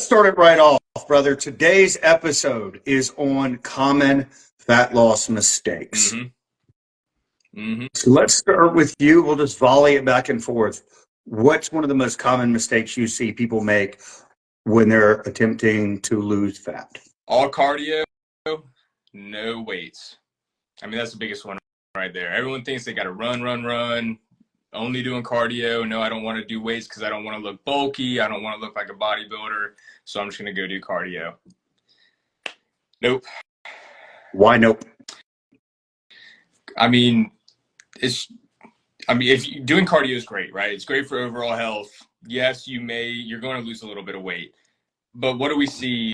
start it right off, brother. Today's episode is on common fat loss mistakes. Mm-hmm. Mm-hmm. So let's start with you. We'll just volley it back and forth. What's one of the most common mistakes you see people make when they're attempting to lose fat? All cardio, no weights. I mean, that's the biggest one right there. Everyone thinks they got to run, only doing cardio. No, I don't want to do weights because I don't want to look bulky. I don't want to look like a bodybuilder. So I'm just going to go do cardio. Nope. Why nope? I mean, if doing cardio is great, right? It's great for overall health. Yes, you're going to lose a little bit of weight. But what do we see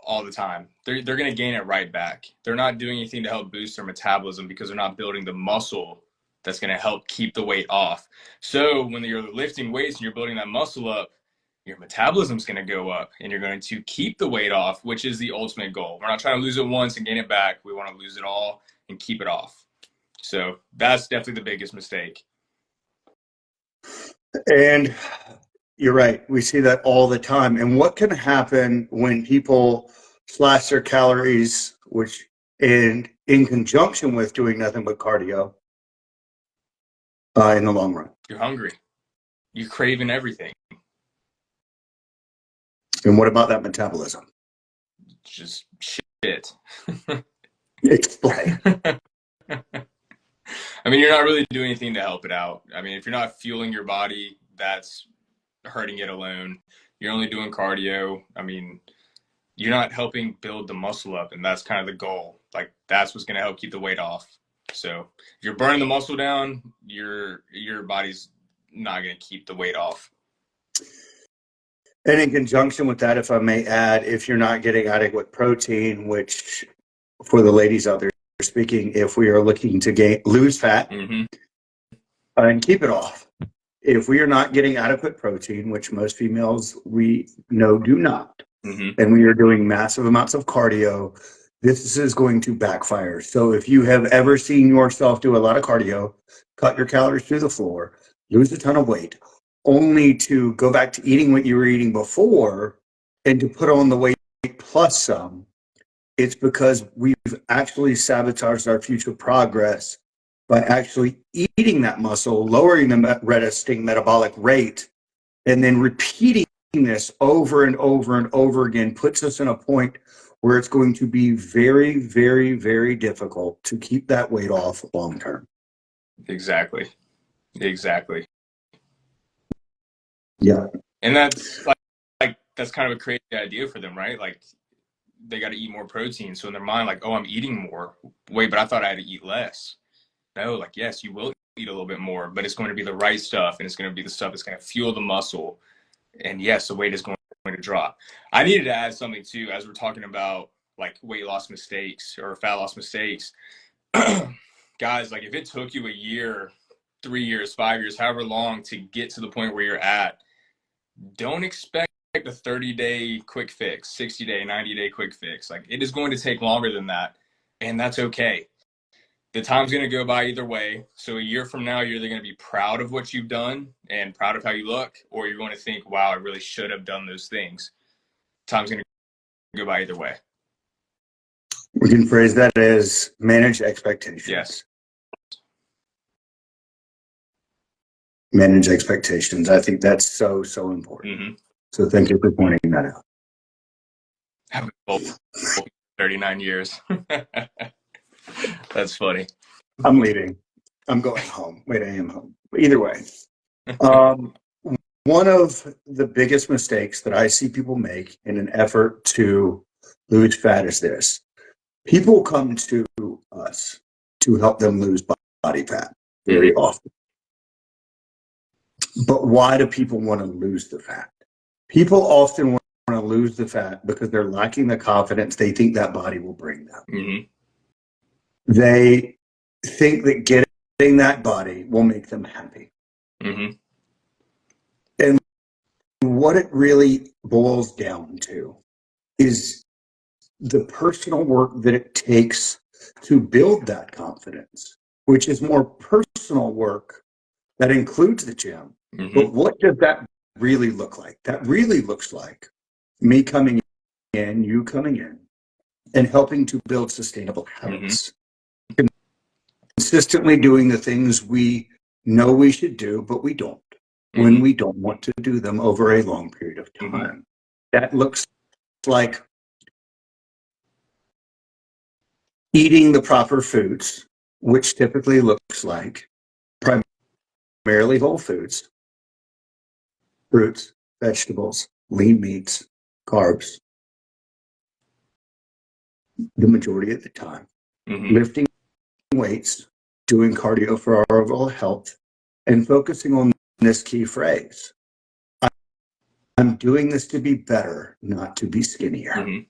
all the time? They're going to gain it right back. They're not doing anything to help boost their metabolism because they're not building the muscle that's going to help keep the weight off. So when you're lifting weights and you're building that muscle up, your metabolism is going to go up and you're going to keep the weight off, which is the ultimate goal. We're not trying to lose it once and gain it back. We want to lose it all and keep it off. So that's definitely the biggest mistake. And you're right. We see that all the time. And what can happen when people slash their calories, which in conjunction with doing nothing but cardio in the long run? You're hungry. You're craving everything. And what about that metabolism? Just shit. Explain. I mean, you're not really doing anything to help it out. I mean, if you're not fueling your body, that's hurting it alone. You're only doing cardio. I mean, you're not helping build the muscle up, and that's kind of the goal. Like, that's what's going to help keep the weight off. So if you're burning the muscle down, your body's not going to keep the weight off. And in conjunction with that, if I may add, if you're not getting adequate protein, which for the ladies out there speaking, if we are looking to lose fat and keep it off, if we are not getting adequate protein, which most females we know do not, and we are doing massive amounts of cardio, this is going to backfire. So if you have ever seen yourself do a lot of cardio, cut your calories through the floor, lose a ton of weight, only to go back to eating what you were eating before and to put on the weight plus some, it's because we've actually sabotaged our future progress by actually eating that muscle, lowering the resting metabolic rate, and then repeating this over and over and over again puts us in a point where it's going to be very, very, very difficult to keep that weight off long term. Exactly. Yeah. And that's like that's kind of a crazy idea for them, right? Like, they got to eat more protein. So in their mind, like, oh, I'm eating more. Wait, but I thought I had to eat less. No, like, yes, you will eat a little bit more, but it's going to be the right stuff, and it's going to be the stuff that's going to fuel the muscle. And yes, the weight is going to drop. I needed to add something too, as we're talking about like weight loss mistakes or fat loss mistakes. Guys, like, if it took you a year, 3 years, 5 years, however long to get to the point where you're at, don't expect a 30-day quick fix, 60-day, 90-day quick fix. Like, it is going to take longer than that, and that's okay. The time's going to go by either way. So a year from now, you're either going to be proud of what you've done and proud of how you look, or you're going to think, wow, I really should have done those things. Time's going to go by either way. We can phrase that as manage expectations. Yes. Manage expectations. I think that's so, so important. So thank you for pointing that out. Have both 39 years. That's funny. I'm leaving. I'm going home. Wait, I am home. But either way, one of the biggest mistakes that I see people make in an effort to lose fat is this. People come to us to help them lose body fat very often. But why do people want to lose the fat? People often want to lose the fat because they're lacking the confidence they think that body will bring them. They think that getting that body will make them happy. And what it really boils down to is the personal work that it takes to build that confidence, which is more personal work that includes the gym. But what does that really look like? That really looks like me coming in, you coming in, and helping to build sustainable habits. Consistently doing the things we know we should do, but we don't, when we don't want to do them over a long period of time. That looks like eating the proper foods, which typically looks like primarily whole foods, fruits, vegetables, lean meats, carbs, the majority of the time. Lifting weights, doing cardio for our overall health, and focusing on this key phrase. I'm doing this to be better, not to be skinnier.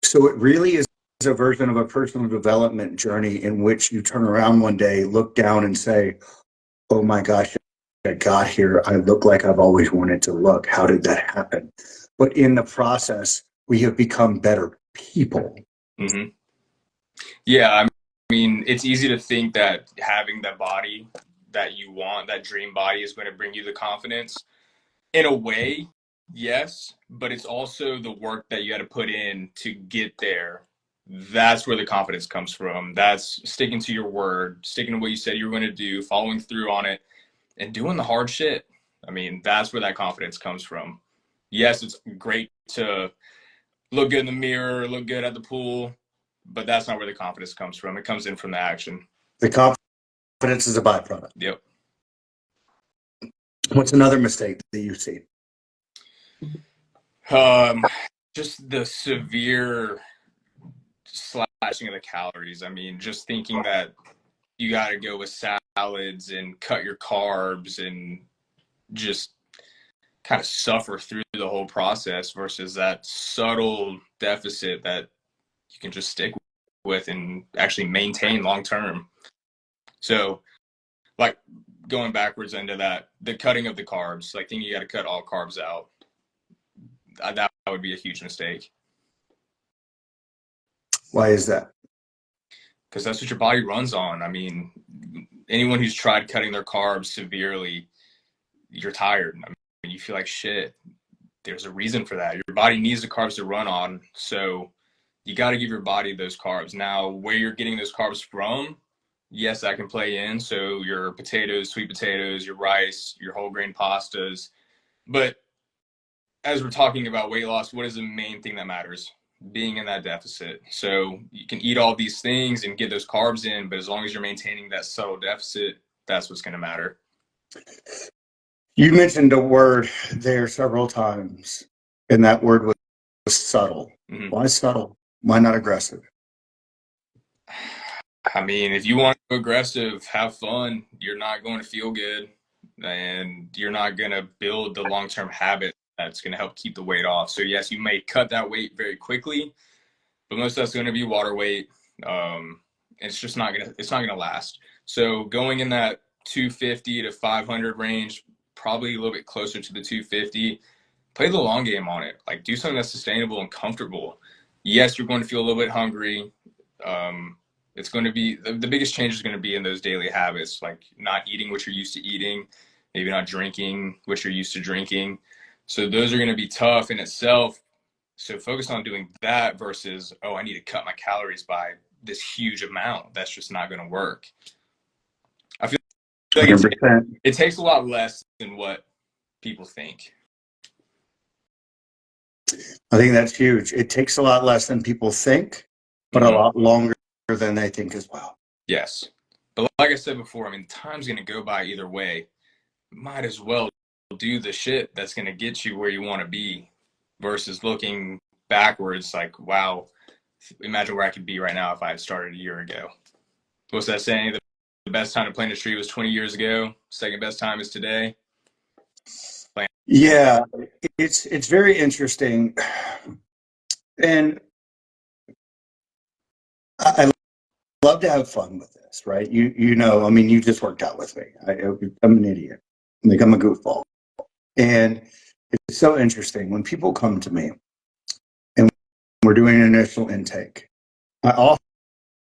So it really is a version of a personal development journey in which you turn around one day, look down and say, oh my gosh, I got here. I look like I've always wanted to look. How did that happen? But in the process, we have become better people. Yeah, I mean, it's easy to think that having the body that you want, that dream body, is going to bring you the confidence. In a way, yes, but it's also the work that you got to put in to get there. That's where the confidence comes from. That's sticking to your word, sticking to what you said you were going to do, following through on it, and doing the hard shit. I mean, that's where that confidence comes from. Yes, it's great to look good in the mirror, look good at the pool, but that's not where the confidence comes from. It comes in from the action. The confidence is a byproduct. Yep. What's another mistake that you see? Just the severe slashing of the calories. I mean, just thinking that you got to go with salads and cut your carbs and just kind of suffer through the whole process versus that subtle deficit that you can just stick with and actually maintain long term. So, like, going backwards into that, the cutting of the carbs, like thinking you got to cut all carbs out, that would be a huge mistake. Why is that? Because that's what your body runs on. I mean, anyone who's tried cutting their carbs severely, you're tired. I mean, you feel like shit. There's a reason for that. Your body needs the carbs to run on, so you got to give your body those carbs. Now, where you're getting those carbs from, yes, that can play in. So your potatoes, sweet potatoes, your rice, your whole grain pastas. But as we're talking about weight loss, what is the main thing that matters? Being in that deficit. So you can eat all these things and get those carbs in, but as long as you're maintaining that subtle deficit, that's what's going to matter. You mentioned a word there several times, and that word was subtle. Why subtle? Why not aggressive? I mean, if you want to go aggressive, have fun. You're not going to feel good, and you're not going to build the long-term habit that's going to help keep the weight off. So yes, you may cut that weight very quickly, but most of that's going to be water weight. It's just not going to last. So going in that 250 to 500 range, probably a little bit closer to the 250, play the long game on it. Like, do something that's sustainable and comfortable. Yes, you're going to feel a little bit hungry. It's going to be the biggest change is going to be in those daily habits, like not eating what you're used to eating, maybe not drinking what you're used to drinking. So those are going to be tough in itself. So focus on doing that versus, oh, I need to cut my calories by this huge amount. That's just not going to work. I feel like it takes a lot less than what people think. I think that's huge. It takes a lot less than people think, but a lot longer than they think as well. Yes. But like I said before, I mean, time's going to go by either way. Might as well do the shit that's going to get you where you want to be versus looking backwards like, wow, imagine where I could be right now if I had started a year ago. What's that saying? The best time to plant a tree was 20 years ago. Second best time is today. Yeah, it's very interesting. And I love to have fun with this, right? You know, I mean, you just worked out with me. I'm an idiot. Like, I'm a goofball. And it's so interesting when people come to me and we're doing an initial intake. I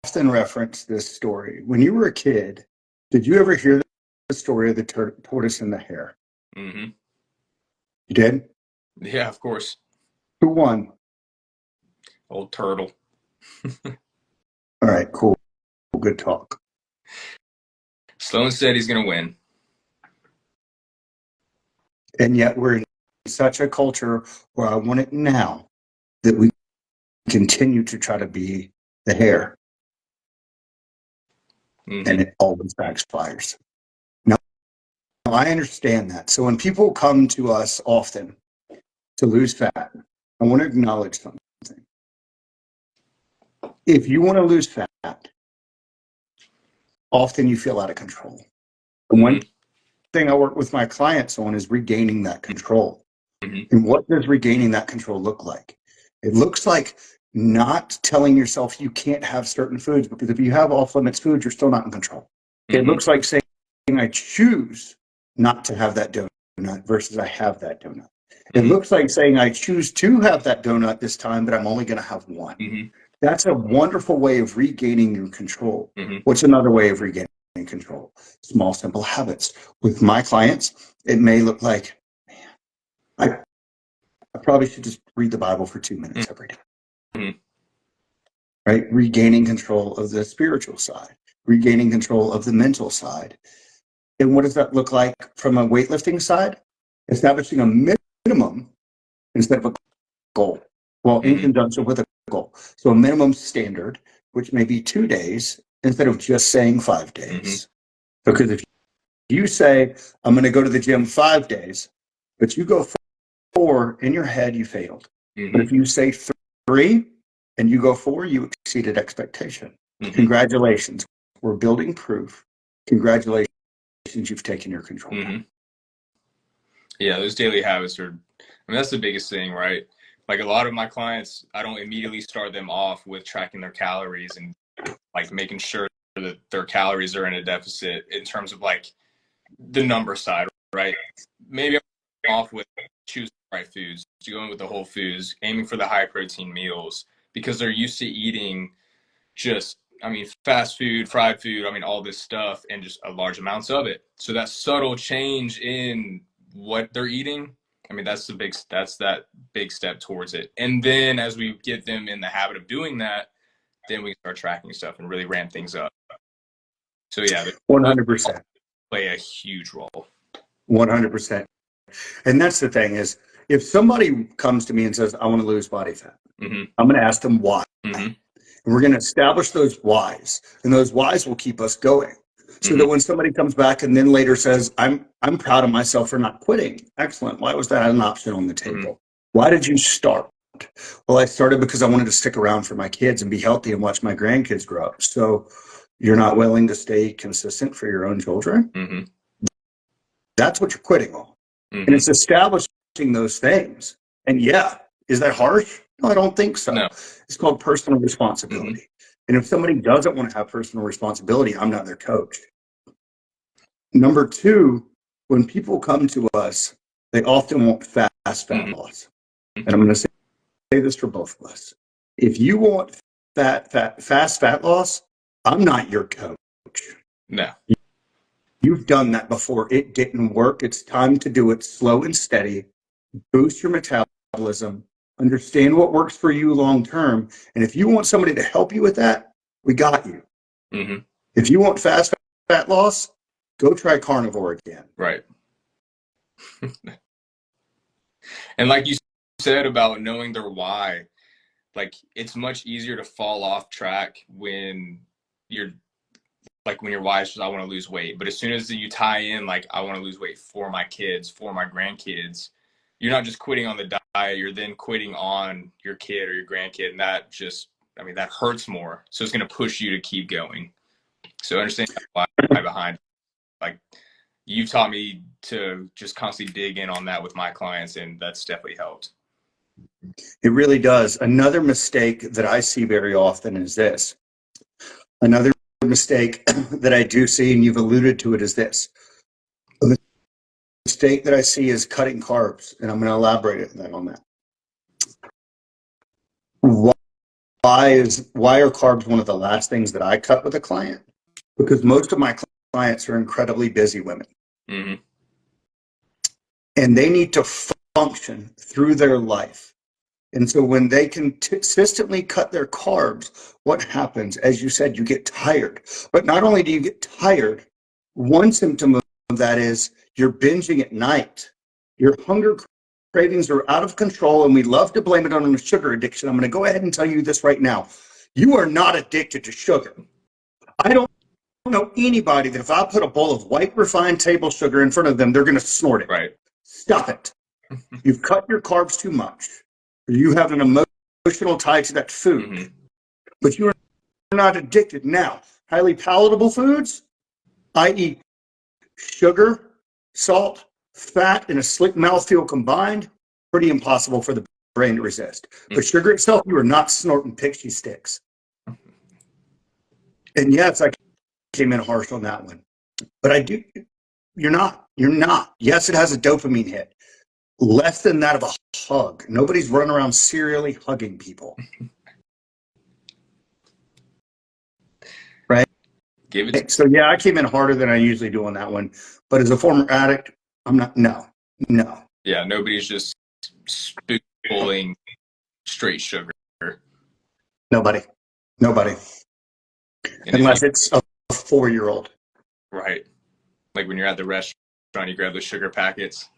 often reference this story. When you were a kid, did you ever hear the story of the tortoise and the hare? Mm-hmm. You did? Yeah, of course. Who won? Old turtle. All right, cool. Good talk. Sloan said he's going to win. And yet we're in such a culture where I want it now that we continue to try to be the hare. And it always backfires. Now, I understand that. So when people come to us often to lose fat, I want to acknowledge something. If you want to lose fat, often you feel out of control. And one thing I work with my clients on is regaining that control. And what does regaining that control look like? It looks like not telling yourself you can't have certain foods, because if you have off limits foods, you're still not in control. It looks like saying, I choose not to have that donut versus I have that donut. It looks like saying, I choose to have that donut this time, but I'm only going to have one. That's a wonderful way of regaining your control. What's another way of regaining control? Small, simple habits. With my clients, it may look like, man, I probably should just read the Bible for 2 minutes every day. Right? Regaining control of the spiritual side, regaining control of the mental side. And what does that look like from a weightlifting side? Establishing a minimum instead of a goal. Well, in conjunction with a goal. So a minimum standard, which may be 2 days instead of just saying 5 days. Because if you say, I'm going to go to the gym 5 days, but you go 4, in your head, you failed. But if you say 3 and you go 4, you exceeded expectation. Congratulations. We're building proof. Congratulations, you've taken your control. Yeah, those daily habits are, I mean, that's the biggest thing, right? Like a lot of my clients, I don't immediately start them off with tracking their calories and like making sure that their calories are in a deficit in terms of like the number side, right? Maybe I'm off with choosing the right foods, going with the whole foods, aiming for the high protein meals, because they're used to eating just, I mean, fast food, fried food, I mean, all this stuff and just large amounts of it. So that subtle change in what they're eating, I mean, that's that big step towards it. And then as we get them in the habit of doing that, then we start tracking stuff and really ramp things up. So yeah, 100%. Play a huge role. 100%. And that's the thing is, if somebody comes to me and says, I want to lose body fat, I'm going to ask them why. And we're going to establish those whys, and those whys will keep us going. So that when somebody comes back and then later says, I'm proud of myself for not quitting. Excellent. Why was that an option on the table? Why did you start? Well, I started because I wanted to stick around for my kids and be healthy and watch my grandkids grow up. So you're not willing to stay consistent for your own children? That's what you're quitting on. And it's establishing those things. And yeah, is that harsh? No, I don't think so. No. It's called personal responsibility. And if somebody doesn't want to have personal responsibility, I'm not their coach. Number 2, when people come to us, they often want fast fat loss. And I'm going to say this for both of us. If you want fast fat loss, I'm not your coach. No. You've done that before. It didn't work. It's time to do it slow and steady. Boost your metabolism. Understand what works for you long term. And if you want somebody to help you with that, we got you. If you want fast fat loss, go try carnivore again. Right. And like you said about knowing their why, like it's much easier to fall off track when you're like, when your why is just, I want to lose weight. But as soon as you tie in, like, I want to lose weight for my kids, for my grandkids, you're not just quitting on the diet, you're then quitting on your kid or your grandkid. And that just, I mean, that hurts more. So it's going to push you to keep going. So understand why behind, like, you've taught me to just constantly dig in on that with my clients, and that's definitely helped. It really does. Another mistake that I see very often is this. Another mistake that I do see, and you've alluded to it, is this. The mistake that I see is cutting carbs, and I'm going to elaborate on that. Why are carbs one of the last things that I cut with a client? Because most of my clients are incredibly busy women. And they need to function through their life. And so when they consistently cut their carbs, what happens? As you said, you get tired. But not only do you get tired, one symptom of that is you're binging at night. Your hunger cravings are out of control, and we love to blame it on a sugar addiction. I'm going to go ahead and tell you this right now. You are not addicted to sugar. I don't know anybody that if I put a bowl of white refined table sugar in front of them, they're going to snort it. Right. Stop it. You've cut your carbs too much. You have an emotional tie to that food, but you're not addicted. Now, highly palatable foods, i.e. sugar, salt, fat, and a slick mouthfeel combined, pretty impossible for the brain to resist. But sugar itself, you are not snorting pixie sticks. And yes, I came in harsh on that one. But I do, you're not. Yes, it has a dopamine hit. Less than that of a hug. Nobody's running around serially hugging people. Right? So yeah, I came in harder than I usually do on that one. But as a former addict, I'm not, no. Yeah, nobody's just spoonfulling straight sugar. Nobody. Unless it's a 4-year-old. Right. Like when you're at the restaurant, you grab the sugar packets.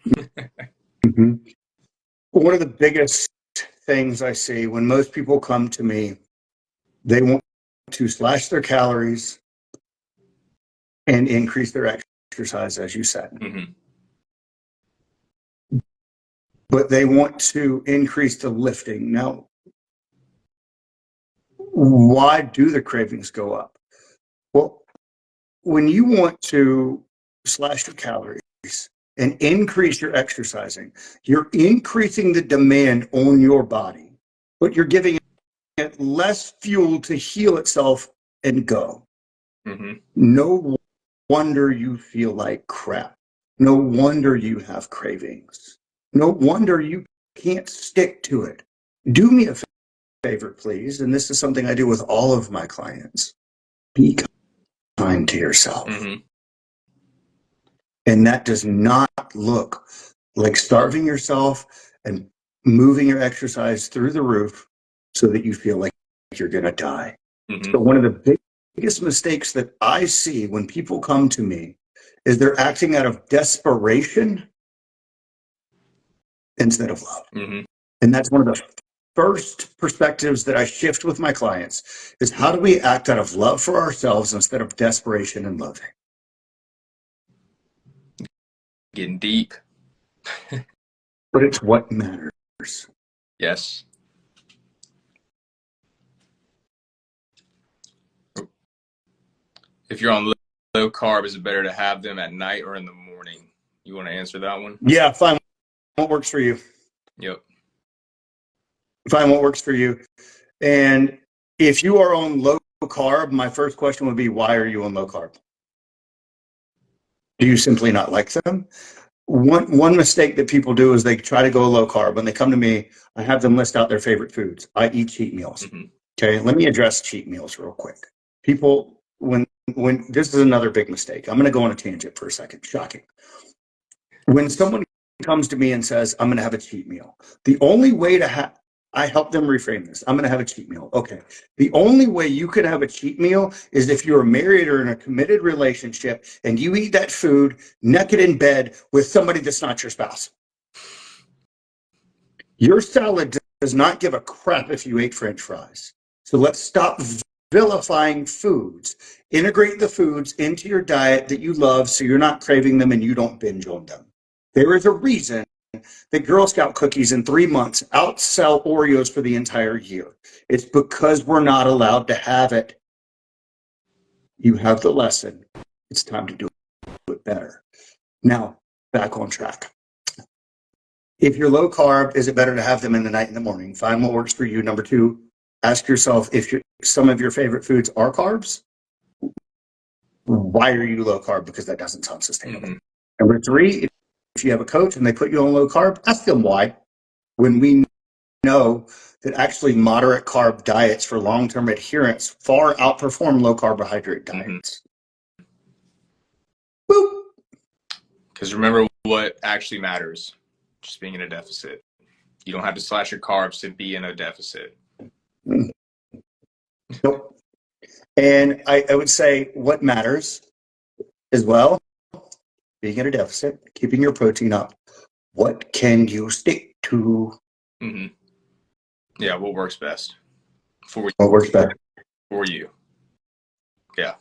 One of the biggest things I see when most people come to me, they want to slash their calories and increase their exercise, as you said. But they want to increase the lifting. Now, why do the cravings go up? Well, when you want to slash your calories and increase your exercising, you're increasing the demand on your body, but you're giving it less fuel to heal itself and go. No wonder you feel like crap. No wonder you have cravings. No wonder you can't stick to it. Do me a favor, please, and this is something I do with all of my clients. Be kind to yourself. And that does not look like starving yourself and moving your exercise through the roof so that you feel like you're going to die. So one of the biggest mistakes that I see when people come to me is they're acting out of desperation instead of love. And that's one of the first perspectives that I shift with my clients is how do we act out of love for ourselves instead of desperation and loving? Getting deep. But it's what matters. Yes. If you're on low carb, is it better to have them at night or in the morning? You want to answer that one? Yeah, fine. What works for you? Yep. Find what works for you. And if you are on low carb, my first question would be, why are you on low carb? Do you simply not like them? One mistake that people do is they try to go low carb. When they come to me, I have them list out their favorite foods. I eat cheat meals. Okay, let me address cheat meals real quick. People, when this is another big mistake. I'm going to go on a tangent for a second. Shocking. When someone comes to me and says, I'm going to have a cheat meal, the only way to have, I help them reframe this. I'm going to have a cheat meal. Okay. The only way you could have a cheat meal is if you're married or in a committed relationship and you eat that food naked in bed with somebody that's not your spouse. Your salad does not give a crap if you ate French fries. So let's stop vilifying foods. Integrate the foods into your diet that you love so you're not craving them and you don't binge on them. There is a reason that Girl Scout cookies in 3 months outsell Oreos for the entire year. It's because we're not allowed to have it. You have the lesson. It's time to do it better. Now, back on track. If you're low carb, is it better to have them in the night and the morning? Find what works for you. Number 2, ask yourself if some of your favorite foods are carbs. Why are you low carb? Because that doesn't sound sustainable. Number 3, if you have a coach and they put you on low carb, ask them why. When we know that actually moderate carb diets for long-term adherence far outperform low carbohydrate diets. Because remember what actually matters. just being in a deficit. You don't have to slash your carbs to be in a deficit. Nope. And I would say what matters as well, being at a deficit, keeping your protein up. What can you stick to? Mm-hmm. Yeah, what works best for you? What works better for you? Yeah.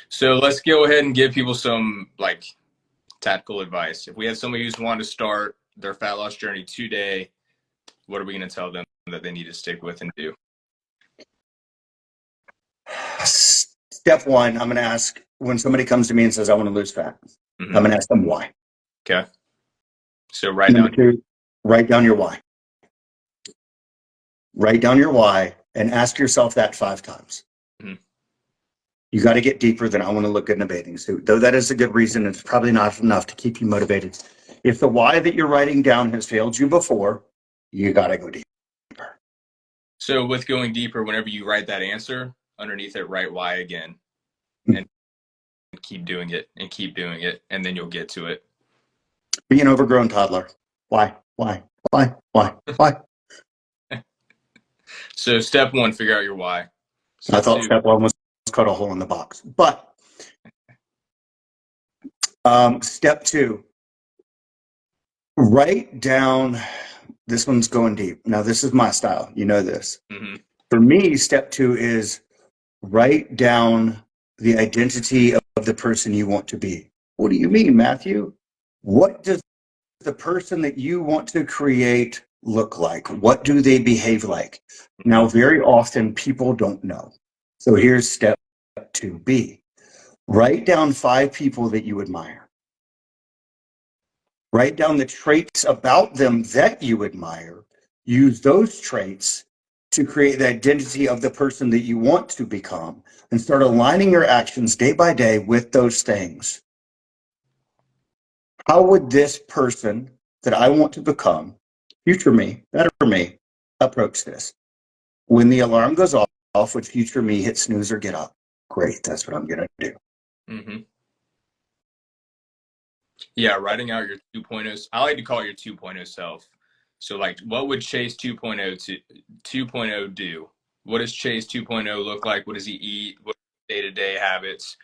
So let's go ahead and give people some like tactical advice. If we had somebody who's wanting to start their fat loss journey today, what are we going to tell them that they need to stick with and do? Step one, I'm going to ask when somebody comes to me and says, I want to lose fat, I'm going to ask them why. Okay. So write Number down. two, write down your why. Write down your why and ask yourself that 5 times. You got to get deeper than I want to look good in a bathing suit. Though that is a good reason, it's probably not enough to keep you motivated. If the why that you're writing down has failed you before, you got to go deeper. So with going deeper, whenever you write that answer, underneath it, write why again. And keep doing it and keep doing it, and then you'll get to it. Be an overgrown toddler. Why? So step one, figure out your why. I thought step one was cut a hole in the box. But step two, write down, this one's going deep. Now, this is my style. You know this. For me, step two is write down the identity of the person you want to be. What do you mean, Matthew? What does the person that you want to create look like? What do they behave like? Now, very often people don't know. So here's step 2B. Write down 5 people that you admire. Write down the traits about them that you admire. Use those traits to create the identity of the person that you want to become and start aligning your actions day by day with those things. How would this person that I want to become, future me, better me, approach this? When the alarm goes off, would future me hit snooze or get up? Great, that's what I'm going to do. Yeah, writing out your 2.0. I like to call it your 2.0 self. So like, what would Chase 2.0 do? What does Chase 2.0 look like? What does he eat? What are day-to-day habits?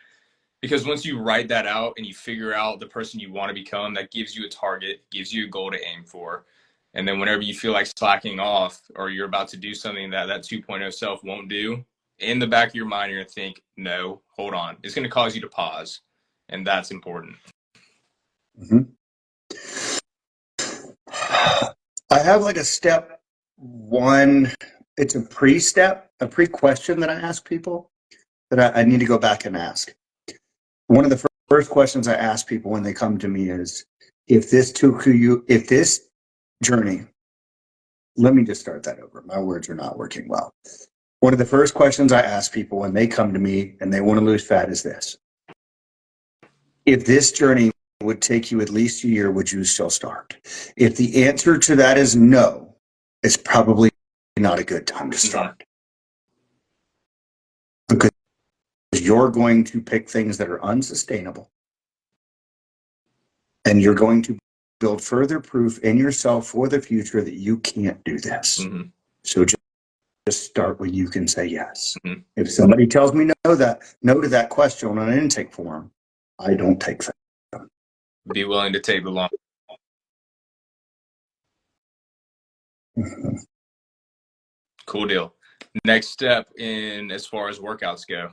Because once you write that out and you figure out the person you want to become, that gives you a target, gives you a goal to aim for. And then whenever you feel like slacking off or you're about to do something that 2.0 self won't do, in the back of your mind, you're going to think, no, hold on. It's going to cause you to pause. And that's important. I have like a step one. It's a pre-step, a pre-question that I ask people that I need to go back and ask. One of the first questions I ask people when they come to me is, if this journey, let me just start that over. My words are not working well. One of the first questions I ask people when they come to me and they want to lose fat is this: if this journey would take you at least a year, would you still start? If the answer to that is no, it's probably not a good time to start. Because you're going to pick things that are unsustainable. And you're going to build further proof in yourself for the future that you can't do this. So just start when you can say yes. If somebody tells me no to that question on an intake form, I don't take that. Be willing to take the long. Cool deal. Next step in as far as workouts go.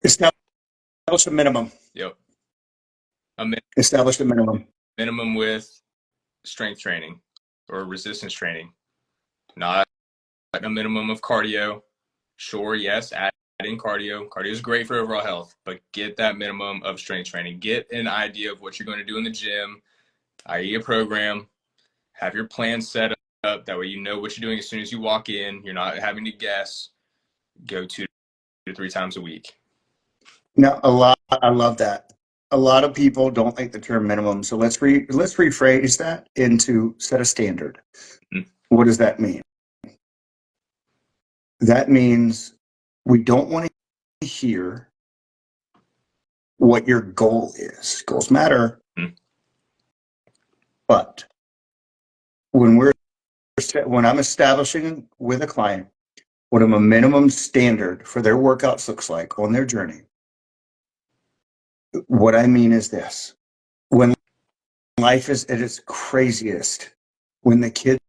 Establish a minimum. Yep. Establish a minimum. Minimum with strength training or resistance training. Not a minimum of cardio. Sure, yes, add in cardio. Cardio is great for overall health, but get that minimum of strength training. Get an idea of what you're going to do in the gym, i.e. a program. Have your plan set up. That way you know what you're doing as soon as you walk in. You're not having to guess. Go 2 to 3 times a week. Now, I love that. A lot of people don't like the term minimum, so let's rephrase that into set a standard. What does that mean? That means we don't want to hear what your goal is. Goals matter. But when I'm establishing with a client what a minimum standard for their workouts looks like on their journey, what I mean is this: when life is at its craziest, when the kids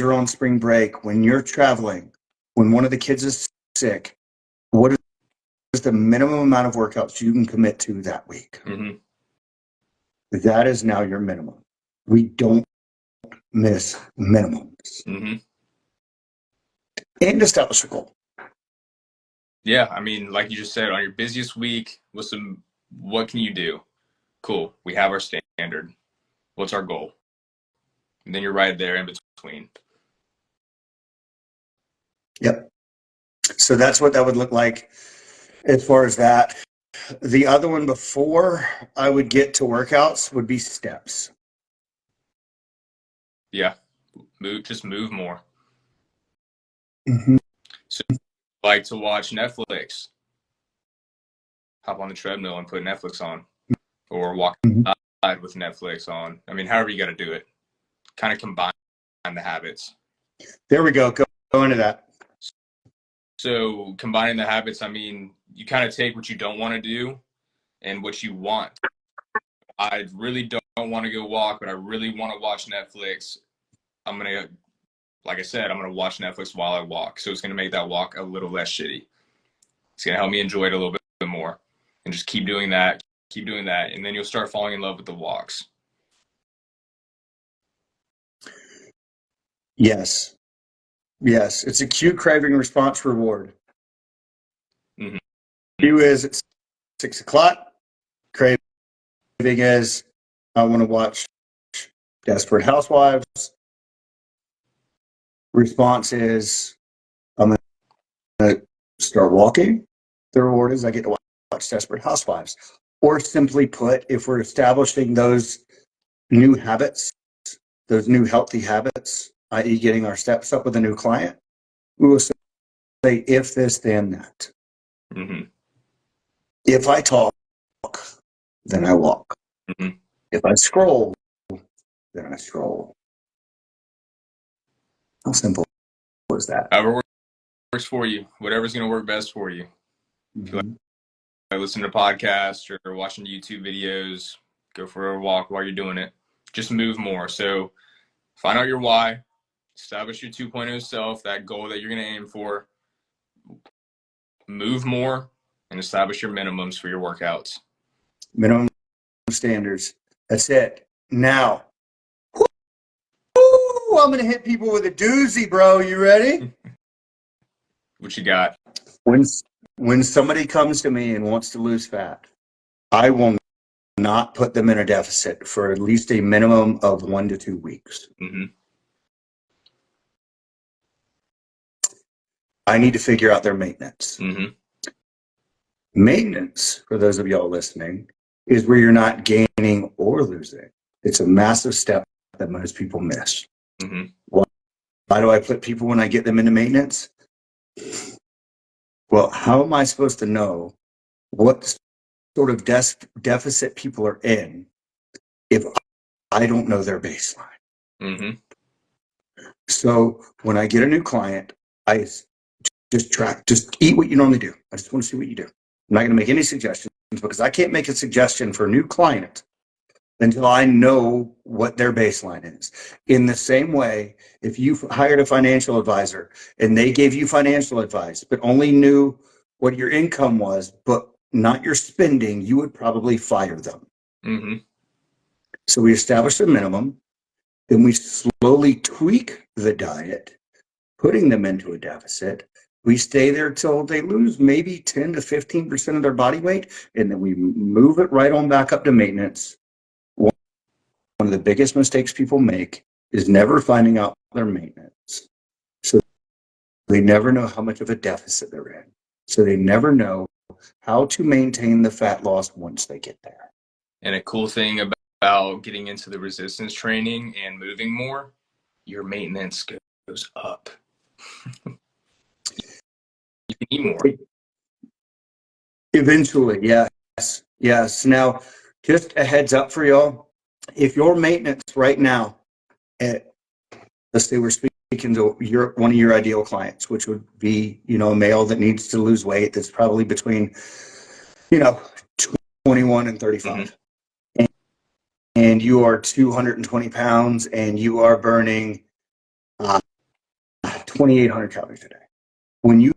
are on spring break, when you're traveling, when one of the kids is sick, what is the minimum amount of workouts you can commit to that week? Mm-hmm. That is now your minimum. We don't miss minimums. Mm-hmm. And establish a goal. Yeah, I mean, like you just said, on your busiest week, what can you do? Cool, we have our standard. What's our goal? And then you're right there in between. Yep. So that's what that would look like as far as that. The other one before I would get to workouts would be steps. Yeah, just move more. Mm-hmm. So, like to watch Netflix, hop on the treadmill and put Netflix on, or walk outside with Netflix on. I mean, however you got to do it. Kind of combine the habits. There we go. Go into that. So combining the habits, I mean, you kind of take what you don't want to do and what you want. I really don't want to go walk, but I really want to watch Netflix. I'm going to, like I said, I'm going to watch Netflix while I walk. So it's going to make that walk a little less shitty. It's going to help me enjoy it a little bit more, and just keep doing that. And then you'll start falling in love with the walks. Yes. It's a cue, craving, response, reward. Mm-hmm. Cue is at 6 o'clock. Craving is I want to watch Desperate Housewives. Response is I'm going to start walking. The reward is I get to watch Desperate Housewives. Or simply put, if we're establishing those new habits, those new healthy habits, i.e. getting our steps up with a new client, we will say if this, then that. Mm-hmm. If I talk, then I walk. Mm-hmm. If I scroll, then I scroll. How simple is that? However works for you. Whatever's going to work best for you. If you like listen to podcasts or watching YouTube videos, go for a walk while you're doing it. Just move more. So find out your why, establish your 2.0 self, that goal that you're going to aim for, move more, and establish your minimums for your workouts. Minimum standards. That's it. Now, I'm going to hit people with a doozy, bro. You ready? What you got? When somebody comes to me and wants to lose fat, I will not put them in a deficit for at least a minimum of 1 to 2 weeks. Mm-hmm. I need to figure out their maintenance. Mm-hmm. Maintenance, for those of y'all listening, is where you're not gaining or losing. It's a massive step that most people miss. Mm-hmm. Why do I put people when I get them into maintenance? Well, how am I supposed to know what sort of deficit people are in if I don't know their baseline? Mm-hmm. So when I get a new client, I just eat what you normally do. I just want to see what you do. I'm not going to make any suggestions because I can't make a suggestion for a new client until I know what their baseline is. In the same way, if you hired a financial advisor and they gave you financial advice, but only knew what your income was, but not your spending, you would probably fire them. Mm-hmm. So we established a minimum, then we slowly tweak the diet, putting them into a deficit. We stay there till they lose maybe 10 to 15% of their body weight, and then we move it right on back up to maintenance. One of the biggest mistakes people make is never finding out their maintenance. So they never know how much of a deficit they're in. So they never know how to maintain the fat loss once they get there. And a cool thing about getting into the resistance training and moving more, your maintenance goes up. You can eat more. Eventually, yes. Now, just a heads up for y'all. if your maintenance right now, at, let's say we're speaking to one of your ideal clients, which would be, a male that needs to lose weight, that's probably between, 21 and 35. And you are 220 pounds and you are burning 2,800 calories a day. When you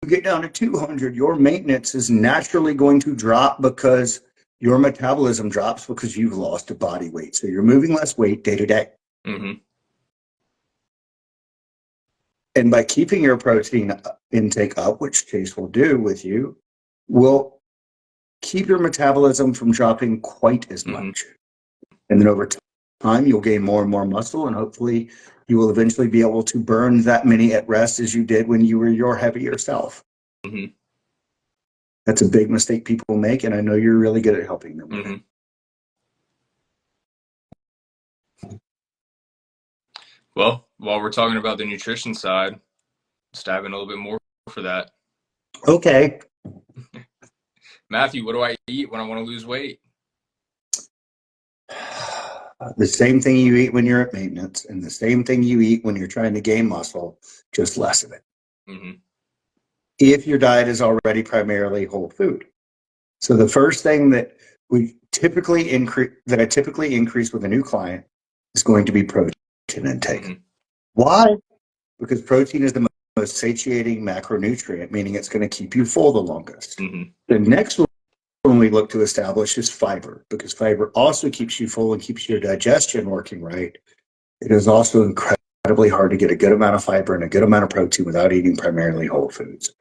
get down to 200, your maintenance is naturally going to drop because your metabolism drops because you've lost a body weight. So you're moving less weight day to day. And by keeping your protein intake up, which Chase will do with you, will keep your metabolism from dropping quite as much. And then over time, you'll gain more and more muscle, and hopefully you will eventually be able to burn that many at rest as you did when you were your heavier self. That's a big mistake people make, and I know you're really good at helping them with it. Well, while we're talking about the nutrition side, let's dive in a little bit more for that. Okay. Matthew, what do I eat when I want to lose weight? The same thing you eat when you're at maintenance, and the same thing you eat when you're trying to gain muscle, just less of it. If your diet is already primarily whole food. So the first thing that I typically increase with a new client is going to be protein intake. Why? Because protein is the most satiating macronutrient, meaning it's going to keep you full the longest. The next one we look to establish is fiber, because fiber also keeps you full and keeps your digestion working right. It is also incredibly hard to get a good amount of fiber and a good amount of protein without eating primarily whole foods.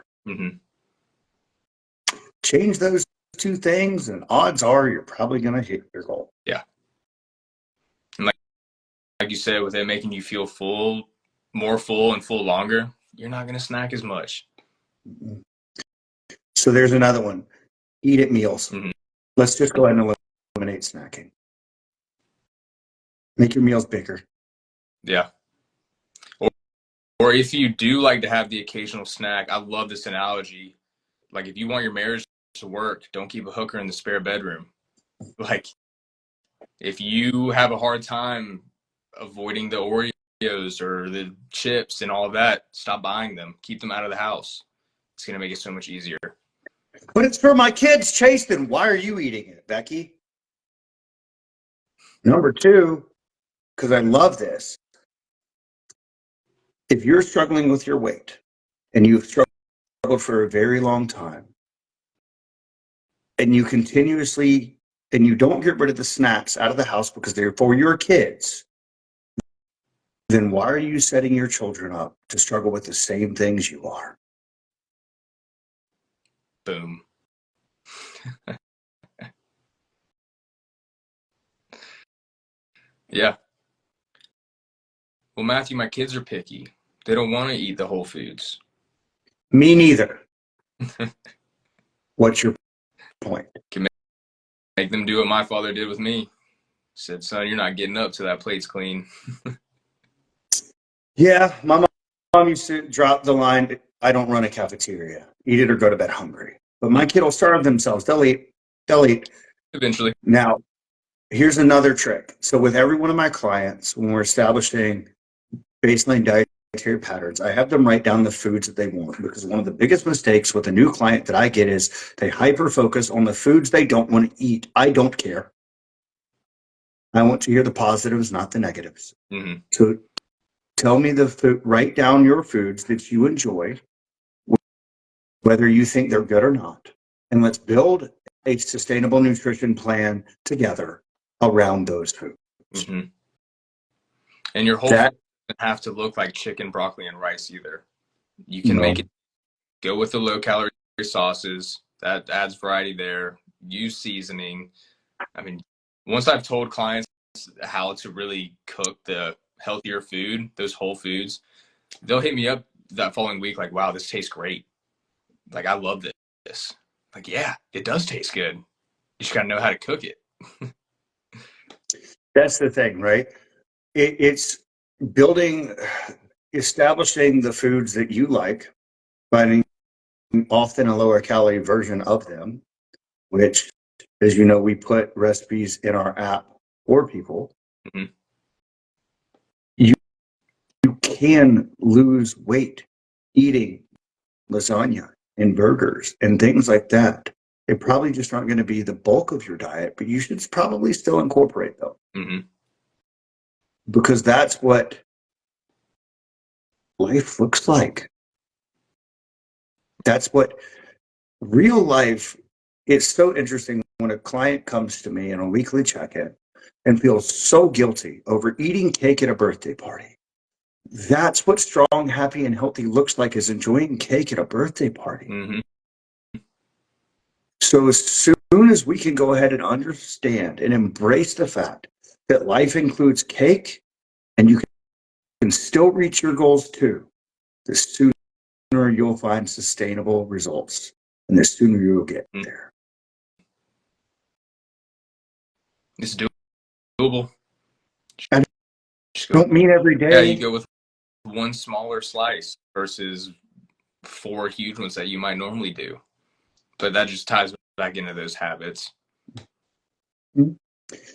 Change those two things, and odds are you're probably going to hit your goal. Yeah. And like you said, with it making you feel full, more full and full longer, you're not going to snack as much. So there's another one. Eat at meals. Let's just go ahead and eliminate snacking. Make your meals bigger. Yeah. Or if you do like to have the occasional snack, I love this analogy. Like, if you want your marriage to work, don't keep a hooker in the spare bedroom. Like, if you have a hard time avoiding the Oreos or the chips and all of that, stop buying them. Keep them out of the house. It's going to make it so much easier. But it's for my kids, Chase. Then why are you eating it, Becky? Number two, because I love this. If you're struggling with your weight and you've struggled for a very long time, and you don't get rid of the snacks out of the house because they're for your kids, then why are you setting your children up to struggle with the same things you are? Boom. Yeah. Well, Matthew, my kids are picky. They don't want to eat the whole foods. Me neither. What's your point? Can make them do what my father did with me. Said, son, you're not getting up till that plate's clean. Yeah, my mom used to drop the line, I don't run a cafeteria. Eat it or go to bed hungry. But my kid will starve themselves. They'll eat. Eventually. Now, here's another trick. So with every one of my clients, when we're establishing baseline dietary patterns, I have them write down the foods that they want, because one of the biggest mistakes with a new client that I get is they hyper focus on the foods they don't want to eat. I don't care. I want to hear the positives, not the negatives. So tell me the food, write down your foods that you enjoy, whether you think they're good or not. And let's build a sustainable nutrition plan together around those foods. And your whole food doesn't have to look like chicken, broccoli, and rice either. You can make it go with the low calorie sauces. That adds variety there. Use seasoning. I mean, once I've told clients how to really cook the healthier food, those whole foods, they'll hit me up that following week like, wow, this tastes great. Like, I love this. Like, yeah, it does taste good. You just got to know how to cook it. That's the thing, right? It's establishing the foods that you like, finding often a lower calorie version of them, which, as you know, we put recipes in our app or people, Mhm. you can lose weight eating lasagna and burgers and things like that. They probably just aren't going to be the bulk of your diet, but you should probably still incorporate them Mhm. because that's what life looks like. That's what real life. It's so interesting when a client comes to me in a weekly check-in and feels so guilty over eating cake at a birthday party. That's what strong, happy, and healthy looks like, is enjoying cake at a birthday party. Mhm. So as soon as we can go ahead and understand and embrace the fact that life includes cake and you can still reach your goals too, the sooner you'll find sustainable results and the sooner you'll get there. It's doable. I Just go, don't mean every yeah, you day. go with one smaller slice versus 4 huge ones that you might normally do. But that just ties back into those habits.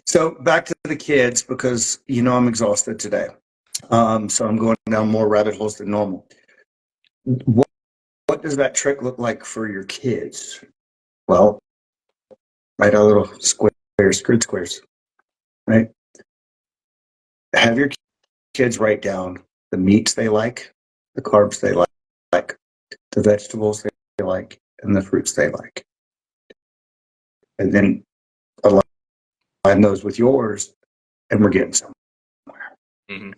So back to the kids, because I'm exhausted today. So I'm going down more rabbit holes than normal. What does that trick look like for your kids? Well, write out little squares, grid squares, right? Have your kids write down the meats they like, the carbs they like, the vegetables they like, and the fruits they like. And then align those with yours, and we're getting somewhere. Mm-hmm.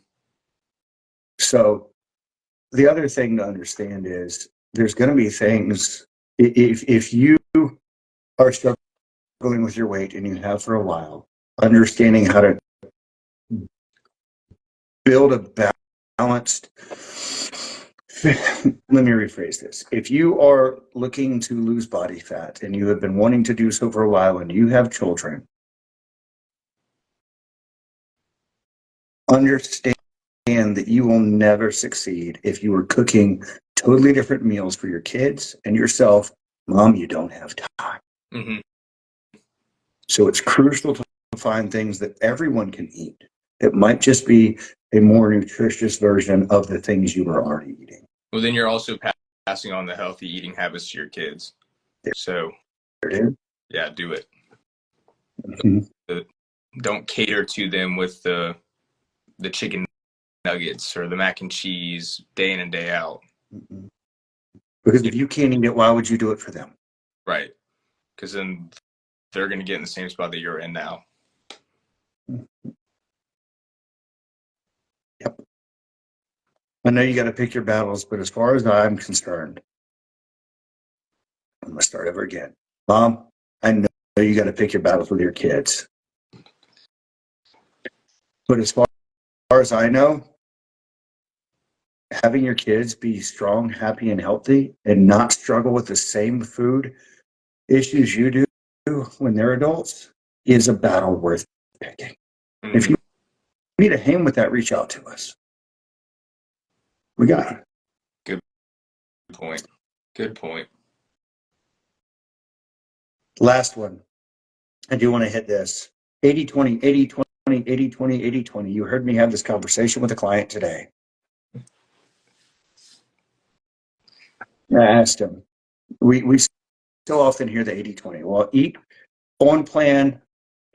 So the other thing to understand is there's going to be things, if you are struggling with your weight and you have for a while, understanding how to build a balanced, let me rephrase this. If you are looking to lose body fat and you have been wanting to do so for a while and you have children, understand that you will never succeed if you are cooking totally different meals for your kids and yourself. Mom, you don't have time. Mm-hmm. So it's crucial to find things that everyone can eat. It might just be a more nutritious version of the things you were already eating. Well, then you're also passing on the healthy eating habits to your kids. So, yeah, do it. Mm-hmm. Don't cater to them with the chicken nuggets or the mac and cheese day in and day out. Mm-hmm. Because if you can't eat it, why would you do it for them? Right. Because then they're going to get in the same spot that you're in now. Yep. I know you got to pick your battles, but as far as I'm concerned, I'm going to start over again. Mom, I know you got to pick your battles with your kids. But as far as I know, having your kids be strong, happy, and healthy and not struggle with the same food issues you do when they're adults is a battle worth picking. Mm-hmm. If you need a hand with that, reach out to us. We got it. Good point. Good point. Last one. I do want to hit this. 80-20, 80-20, 80-20, 80-20. You heard me have this conversation with a client today. I asked him, we still often hear the 80-20. Well, eat on plan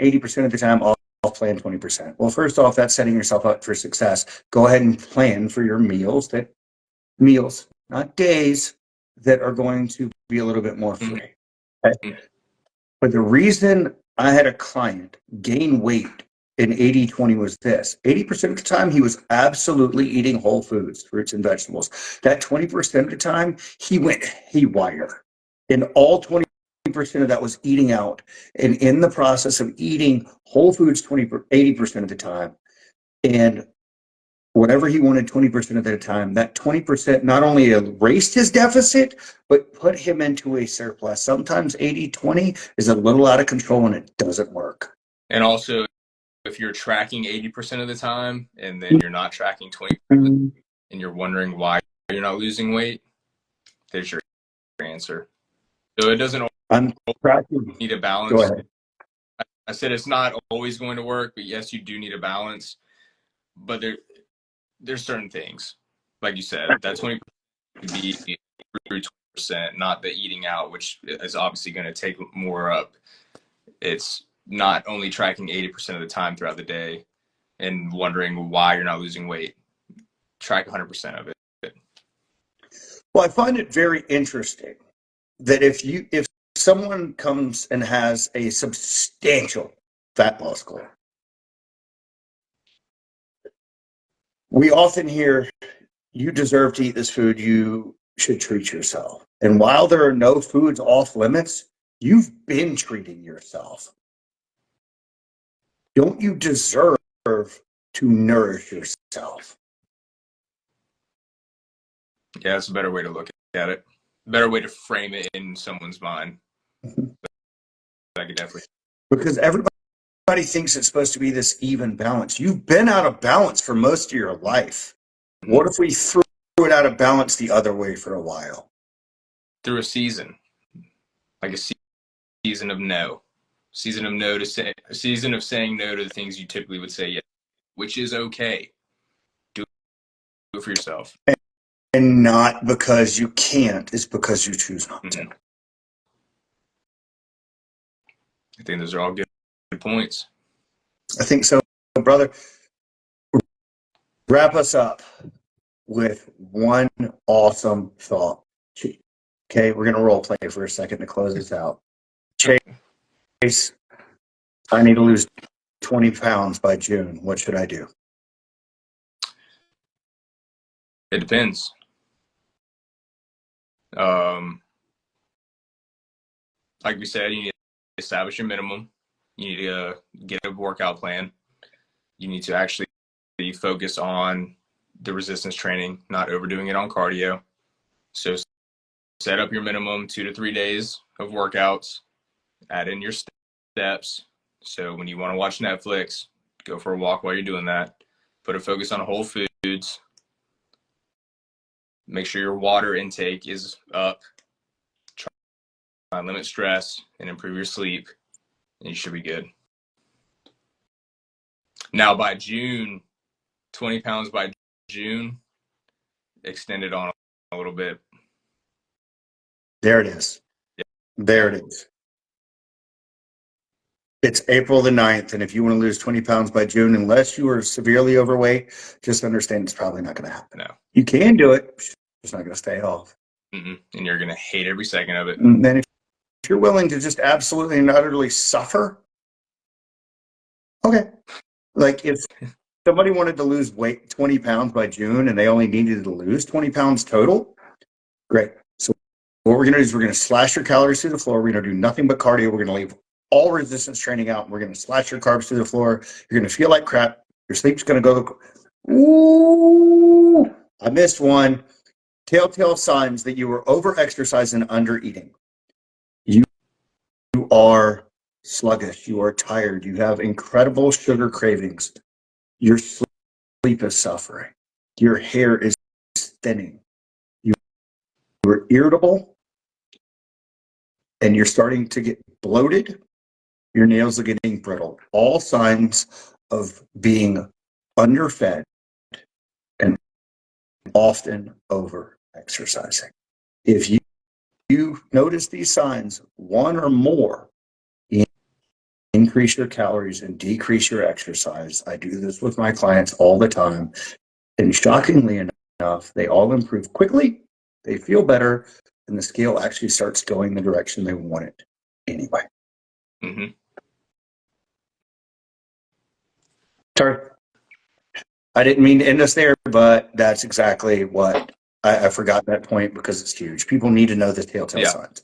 80% of the time, off plan 20%. Well, first off, that's setting yourself up for success. Go ahead and plan for your meals, not days, that are going to be a little bit more free. Okay? But the reason I had a client gain weight in 80-20 was this. 80% of the time, he was absolutely eating whole foods, fruits and vegetables. That 20% of the time, he went haywire. And all 20% of that was eating out. And in the process of eating whole foods 80% of the time, and whatever he wanted 20% of the time, that 20% not only erased his deficit, but put him into a surplus. Sometimes 80-20 is a little out of control and it doesn't work. And also, if you're tracking 80% of the time and then you're not tracking 20% and you're wondering why you're not losing weight, there's your answer. So it doesn't I'm tracking. need a balance. Go ahead. I said it's not always going to work, but yes, you do need a balance. But there's certain things, like you said, that 20% could be through 20%, not the eating out, which is obviously going to take more up. It's not only tracking 80% of the time throughout the day and wondering why you're not losing weight. Track 100% of it. Well, I find it very interesting that if someone comes and has a substantial fat loss goal, we often hear, you deserve to eat this food, you should treat yourself. And while there are no foods off limits, you've been treating yourself. Don't you deserve to nourish yourself? Yeah, that's a better way to look at it. Better way to frame it in someone's mind. I could definitely. Because everybody thinks it's supposed to be this even balance. You've been out of balance for most of your life. What if we threw it out of balance the other way for a while? Through a season. Like a season of no. Season of no to say, a season of saying no to the things you typically would say yes, which is okay. Do it for yourself. And not because you can't, it's because you choose not to. I think those are all good points. I think so, brother. Wrap us up with one awesome thought. Okay, we're going to role play for a second to close this out. Chase, I need to lose 20 pounds by June. What should I do? It depends. Like we said, you need to establish your minimum. You need to get a workout plan. You need to actually focus on the resistance training, not overdoing it on cardio. So set up your minimum 2 to 3 days of workouts, add in your steps. So when you want to watch Netflix, go for a walk while you're doing that. Put a focus on whole foods. Make sure your water intake is up. Try to limit stress and improve your sleep, and you should be good. Now by June, 20 pounds by June, extend it on a little bit. There it is. Yeah. There it is. It's April the 9th, and if you want to lose 20 pounds by June, unless you are severely overweight, just understand it's probably not going to happen. No. You can do it. It's not going to stay off. And you're going to hate every second of it. And then if you're willing to just absolutely and utterly suffer, okay. Like if somebody wanted to lose weight 20 pounds by June and they only needed to lose 20 pounds total, great. So what we're going to do is we're going to slash your calories through the floor. We're going to do nothing but cardio. We're going to leave all resistance training out. We're going to slash your carbs through the floor. You're going to feel like crap. Your sleep's going to go, ooh, I missed one. Telltale signs that you are over-exercising and under-eating. You are sluggish. You are tired. You have incredible sugar cravings. Your sleep is suffering. Your hair is thinning. You are irritable. And you're starting to get bloated. Your nails are getting brittle. All signs of being underfed and often over-exercising. If you notice these signs, one or more, increase your calories and decrease your exercise. I do this with my clients all the time. And shockingly enough, they all improve quickly. They feel better. And the scale actually starts going the direction they want it anyway. Mm-hmm. Sorry. I didn't mean to end us there, but that's exactly what I forgot that point because it's huge. People need to know the telltale signs.